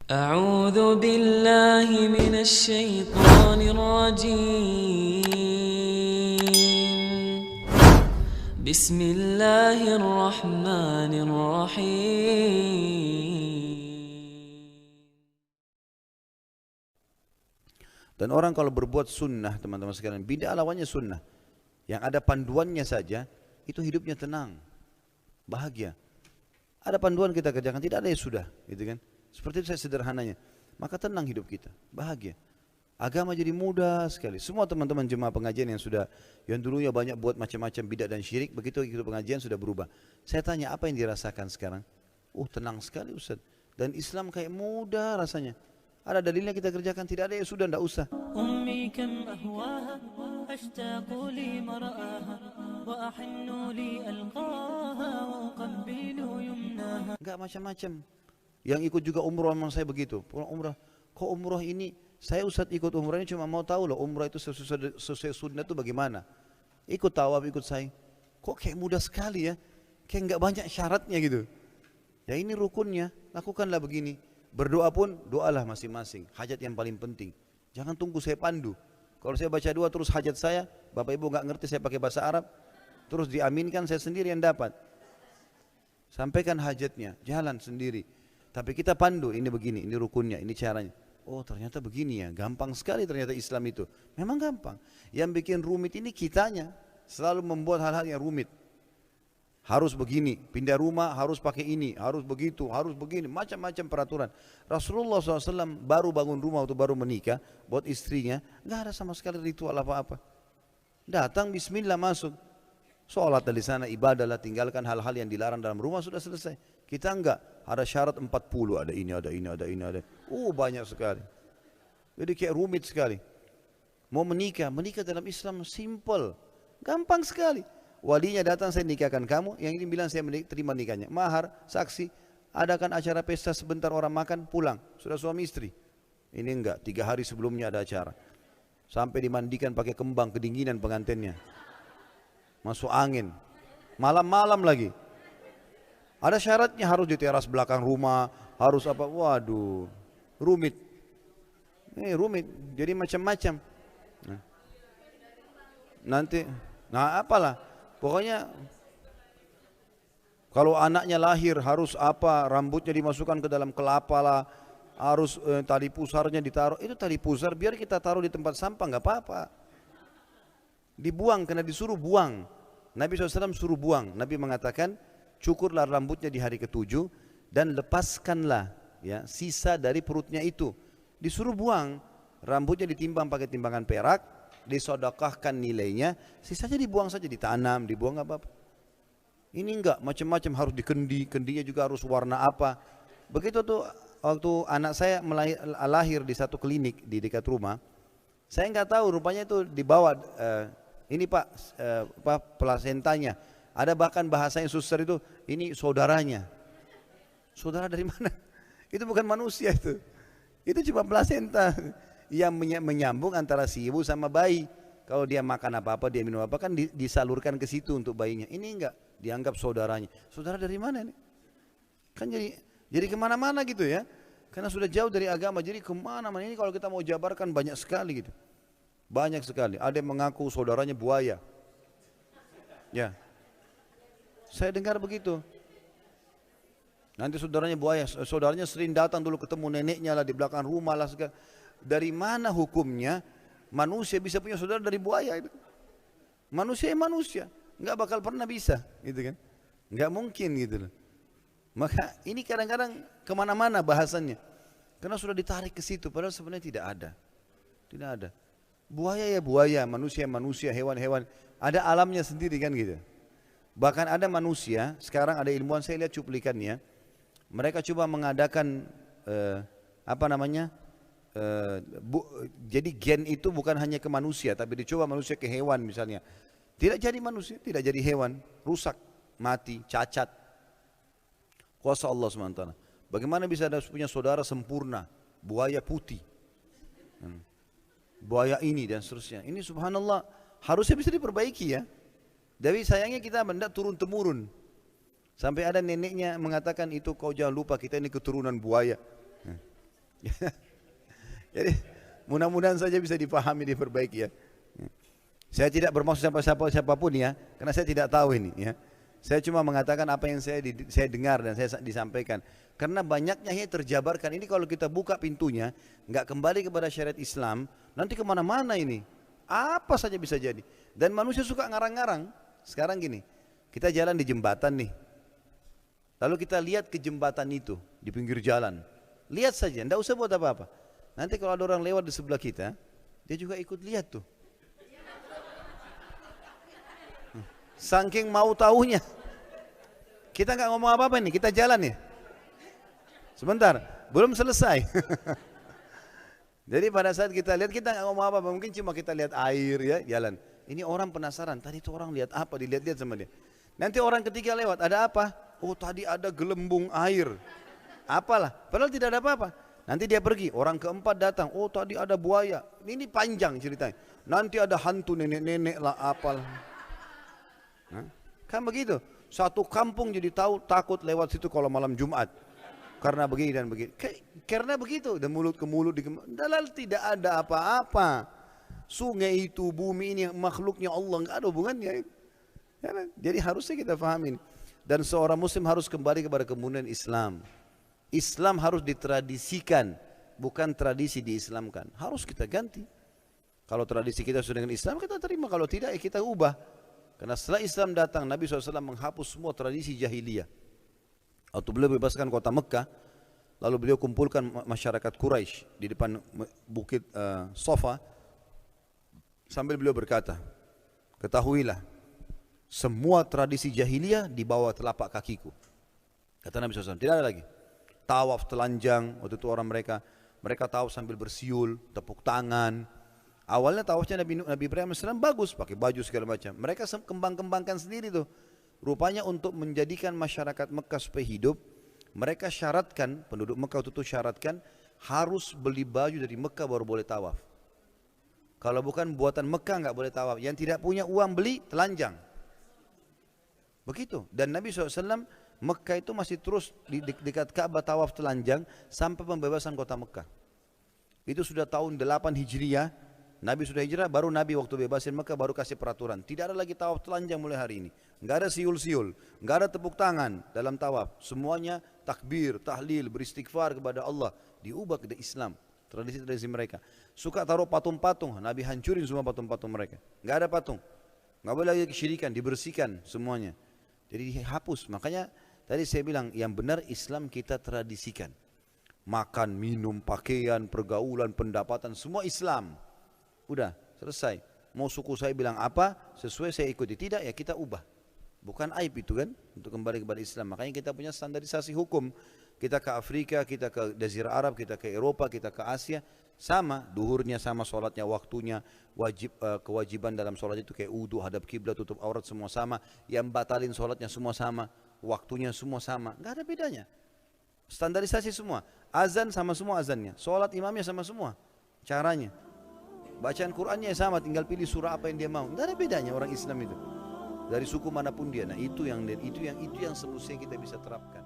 أعوذ بالله من الشيطان الرجيم بسم الله الرحمن الرحيم. Dan orang kalau berbuat sunnah, teman-teman sekalian, bid'ah lawannya sunnah. Yang ada panduannya saja, itu hidupnya tenang, bahagia. Ada panduan kita kerjakan, tidak ada ya sudah, gitu kan? Seperti itu saya sederhananya. Maka tenang hidup kita, bahagia. Agama jadi mudah sekali. Semua teman-teman jemaah pengajian yang dulunya banyak buat macam-macam bid'ah dan syirik, begitu ikut pengajian sudah berubah. Saya tanya, apa yang dirasakan sekarang? Tenang sekali Ustaz. Dan Islam kayak mudah rasanya. Ada dalilnya kita kerjakan, tidak ada ya sudah, tidak usah. أمي كم أهواها أشتاق لي مرآها وأحن لي ألقاها وأقبل يمناها. Enggak macam-macam. Yang ikut juga umroh memang saya begitu. Pulang umrah, kok umroh ini? Saya Ustaz ikut umrah ini cuma mau tahu loh umrah itu sesuai sunnah itu bagaimana. Ikut tawaf, ikut sa'i. Kok kayak mudah sekali ya? Kayak enggak banyak syaratnya gitu. Ya ini rukunnya, lakukanlah begini. Berdoa pun doalah masing-masing. Hajat yang paling penting. Jangan tunggu saya pandu. Kalau saya baca doa terus hajat saya, Bapak Ibu enggak ngerti saya pakai bahasa Arab, terus diaminkan saya sendiri yang dapat. Sampaikan hajatnya, jalan sendiri. Tapi kita pandu, ini begini, ini rukunnya, ini caranya. Oh ternyata begini ya, gampang sekali ternyata Islam itu. Memang gampang. Yang bikin rumit ini kitanya, selalu membuat hal-hal yang rumit. Harus begini, pindah rumah harus pakai ini, harus begitu, harus begini, macam-macam peraturan. Rasulullah SAW baru bangun rumah waktu baru menikah, buat istrinya, nggak ada sama sekali ritual apa-apa. Datang Bismillah masuk, sholat dari sana, ibadah lah, tinggalkan hal-hal yang dilarang dalam rumah sudah selesai. Kita enggak, ada syarat 40, ada ini, ada ini, ada ini, ada. Banyak sekali. Jadi kayak rumit sekali. Mau menikah dalam Islam simple, gampang sekali. Walinya datang, saya nikahkan kamu, yang ini bilang saya terima nikahnya. Mahar, saksi, adakan acara pesta sebentar orang makan, pulang. Sudah suami istri. Ini enggak, 3 hari sebelumnya ada acara. Sampai dimandikan pakai kembang, kedinginan pengantinnya. Masuk angin. Malam-malam lagi. Ada syaratnya, harus di teras belakang rumah, harus apa, waduh, rumit. Ini rumit, jadi macam-macam. Apalah, pokoknya kalau anaknya lahir harus apa, rambutnya dimasukkan ke dalam kelapa lah, harus tali pusarnya ditaruh, itu tali pusar biar kita taruh di tempat sampah, nggak apa-apa. Dibuang, karena disuruh buang. Nabi SAW suruh buang, Nabi mengatakan, cukurlah rambutnya di hari ke-7 dan lepaskanlah ya sisa dari perutnya itu. Disuruh buang, rambutnya ditimbang pakai timbangan perak, disodokahkan nilainya, sisanya dibuang saja, ditanam, dibuang nggak apa-apa. Ini enggak, macam-macam harus dikendi, kendinya juga harus warna apa. Begitu tuh waktu anak saya lahir di satu klinik di dekat rumah, saya nggak tahu rupanya itu dibawa ini Pak, plasentanya. Ada bahkan bahasa yang suster itu, ini saudaranya. Saudara dari mana? Itu bukan manusia itu. Itu cuma plasenta yang menyambung antara si ibu sama bayi. Kalau dia makan apa-apa, dia minum apa, kan disalurkan ke situ untuk bayinya. Ini enggak, dianggap saudaranya. Saudara dari mana ini? Kan jadi kemana-mana gitu ya. Karena sudah jauh dari agama, jadi kemana-mana. Ini kalau kita mau jabarkan banyak sekali gitu. Banyak sekali. Ada yang mengaku saudaranya buaya. Ya. Saya dengar begitu. Nanti saudaranya buaya, saudaranya sering datang dulu ketemu neneknya lah di belakang rumah lah segala. Dari mana hukumnya manusia bisa punya saudara dari buaya itu? Manusia ya manusia, nggak bakal pernah bisa, gitu kan? Nggak mungkin gitu loh. Maka ini kadang-kadang kemana-mana bahasannya, karena sudah ditarik ke situ, padahal sebenarnya tidak ada, tidak ada. Buaya ya buaya, manusia ya manusia, hewan-hewan, ada alamnya sendiri kan gitu. Bahkan ada manusia, sekarang ada ilmuwan, saya lihat cuplikannya, mereka coba mengadakan jadi gen itu bukan hanya ke manusia, tapi dicoba manusia ke hewan misalnya. Tidak jadi manusia, tidak jadi hewan, rusak, mati, cacat. Kuasa Allah SWT. Bagaimana bisa ada punya saudara sempurna, buaya putih, buaya ini dan seterusnya. Ini subhanallah, harusnya bisa diperbaiki ya. Tapi sayangnya kita benda turun-temurun. Sampai ada neneknya mengatakan, itu kau jangan lupa kita ini keturunan buaya. Jadi mudah-mudahan saja bisa dipahami, diperbaiki ya. Saya tidak bermaksud siapapun ya, karena saya tidak tahu ini ya. Saya cuma mengatakan apa yang saya dengar dan saya disampaikan. Karena banyaknya yang terjabarkan ini, kalau kita buka pintunya, nggak kembali kepada syariat Islam, nanti kemana-mana ini. Apa saja bisa jadi. Dan manusia suka ngarang-ngarang. Sekarang gini, kita jalan di jembatan nih. Lalu kita lihat ke jembatan itu di pinggir jalan. Lihat saja, nggak usah buat apa-apa. Nanti kalau ada orang lewat di sebelah kita, dia juga ikut lihat tuh. Saking mau tahunya. Kita nggak ngomong apa-apa nih, kita jalan ya. Sebentar, belum selesai. Jadi pada saat kita lihat, kita nggak ngomong apa-apa, mungkin cuma kita lihat air ya, jalan. Ini orang penasaran, tadi itu orang lihat apa, dilihat-lihat sama dia. Nanti orang ketiga lewat, ada apa? Oh tadi ada gelembung air. Apalah, padahal tidak ada apa-apa. Nanti dia pergi, orang keempat datang, oh tadi ada buaya. Ini panjang ceritanya. Nanti ada hantu nenek-nenek lah, apalah. Kan begitu. Satu kampung jadi tahu, takut lewat situ kalau malam Jumat. Karena begini dan begini. Karena begitu. Dan mulut ke mulut. Dalal tidak ada apa-apa. Sungai itu, bumi ini makhluknya Allah. Nggak ada hubungannya. Ya, jadi harusnya kita pahamin. Dan seorang muslim harus kembali kepada kemuliaan Islam. Islam harus ditradisikan. Bukan tradisi diislamkan. Harus kita ganti. Kalau tradisi kita sudah dengan Islam, kita terima. Kalau tidak, ya kita ubah. Karena setelah Islam datang, Nabi SAW menghapus semua tradisi jahiliyah. Waktu beliau bebaskan kota Mekah, lalu beliau kumpulkan masyarakat Quraisy di depan bukit Safa, sambil beliau berkata, ketahuilah, semua tradisi jahiliyah di bawah telapak kakiku. Kata Nabi SAW, tidak ada lagi. Tawaf telanjang, waktu itu orang mereka tawaf sambil bersiul, tepuk tangan. Awalnya tawafnya Nabi Ibrahim AS bagus, pakai baju segala macam. Mereka kembang-kembangkan sendiri tuh. Rupanya untuk menjadikan masyarakat Mekah supaya hidup, mereka syaratkan, penduduk Mekah itu syaratkan, harus beli baju dari Mekah baru boleh tawaf. Kalau bukan buatan Mekah nggak boleh tawaf. Yang tidak punya uang beli, telanjang. Begitu. Dan Nabi SAW, Mekah itu masih terus dekat Ka'bah tawaf telanjang sampai pembebasan kota Mekah. Itu sudah tahun 8 Hijriah. Nabi sudah hijrah, baru Nabi waktu bebasin Mekah baru kasih peraturan. Tidak ada lagi tawaf telanjang mulai hari ini. Enggak ada siul-siul, enggak ada tepuk tangan dalam tawaf. Semuanya takbir, tahlil, beristighfar kepada Allah. Diubah ke Islam, tradisi-tradisi mereka. Suka taruh patung-patung, Nabi hancurin semua patung-patung mereka. Enggak ada patung. Enggak boleh lagi kesyirikan, dibersihkan semuanya. Jadi dihapus. Makanya tadi saya bilang yang benar Islam kita tradisikan. Makan, minum, pakaian, pergaulan, pendapatan, semua Islam. Udah selesai. Mau suku saya bilang apa, sesuai saya ikuti. Tidak ya kita ubah. Bukan aib itu kan, untuk kembali kepada Islam. Makanya kita punya standarisasi hukum. Kita ke Afrika, kita ke Jazirah Arab, kita ke Eropa, kita ke Asia. Sama, duhurnya sama, sholatnya, waktunya, kewajiban dalam sholat itu kayak wudu, hadap kiblat, tutup aurat semua sama. Yang batalin sholatnya semua sama, waktunya semua sama. Nggak ada bedanya. Standarisasi semua. Azan sama semua azannya. Sholat imamnya sama semua. Caranya. Bacaan Qur'annya sama, tinggal pilih surah apa yang dia mau. Tidak ada bedanya orang Islam itu. Dari suku manapun dia. Nah itu yang semestinya kita bisa terapkan.